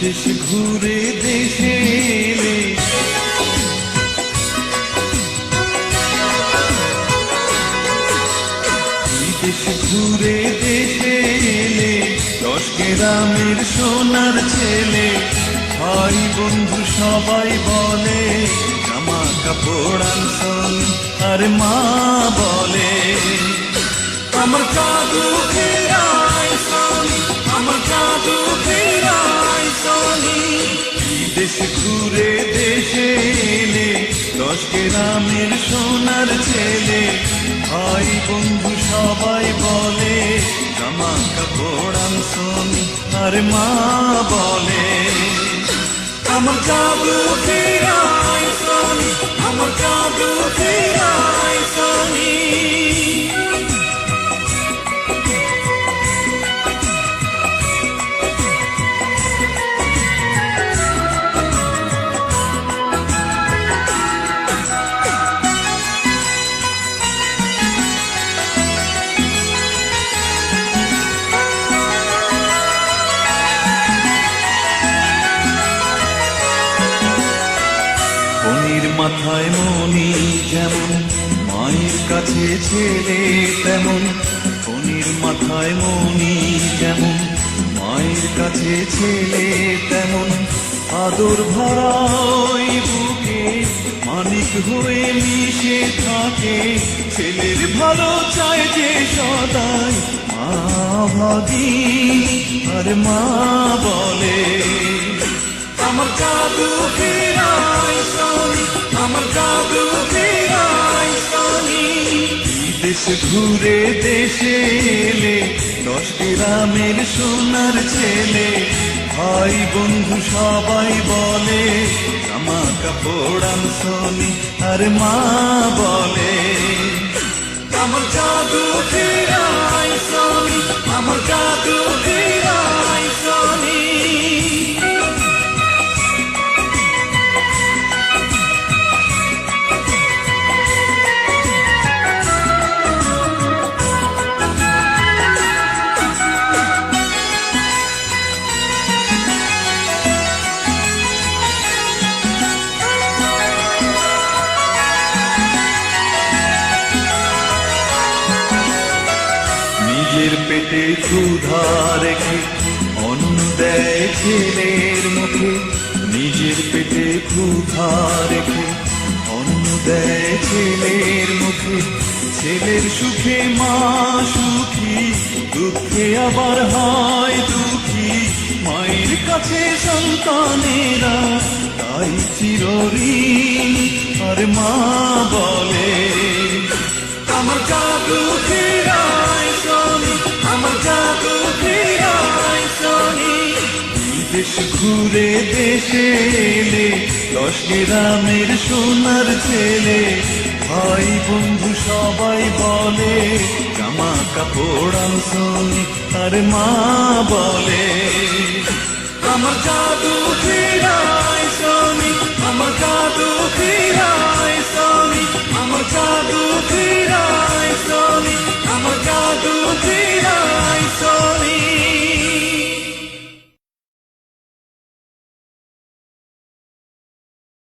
দেশ ঘুরে দেশে এলে দেশ ঘুরে দেশে এলে 10 গ্রামের সোনার ছেলে ভাই বন্ধু সবাই বলে জামা কাপড় আনছন আর মা বলে আমার জাদু ফেরাইছন আমার জাদু ফেরাইছন দেশ ঘুরে দেশে এলে 10 গ্রামের সোনার ছেলে ভাই বন্ধু সবাই বলে জামা কাপড় আনছন আর মা বলে আমার জাদু ফেরাইছন আমার জাদু ফেরাইছন মাথায় মনি যেমন মায়ের কাছে ছেলে তেমন ফণির মাথায় মনি যেমন মায়ের কাছে ছেলে তেমন আদর ভরা ওই বুকে মানিক হয়ে মিশে থাকে ছেলের ভালো চায় যে সদাই মা ভাগি আর মা বলে আমার জাদু ফেরাইছন আমার জাদু ফেরাইছন দেশ ঘুরে দেশে এলে 10 গ্রামের সোনার ছেলে ভাই বন্ধু সবাই বলে জামা কাপড় আনছন আর মা বলে আমার জাদু ফেরাইছন আমার জাদু ফেরাইছন নিজের পেটে ক্ষুধা রেখে অন্ন দেয় ছেলের মুখে নিজের পেটে ক্ষুধা রেখে অন্ন দেয় ছেলের মুখে ছেলের সুখে মা সুখী দুঃখে আবার হয় দুঃখী মায়ের কাছে সন্তানেরা তাই চিরঋণ আর মা বলে আমার জাদু ফেরাইছন আমার জাদু ফেরাইছন দেশ ঘুরে দেশে এলে 10 গ্রামের সোনার ছেলে ভাই বন্ধু সবাই বলে জামা কাপড় আনছন আর মা বলে আমার জাদু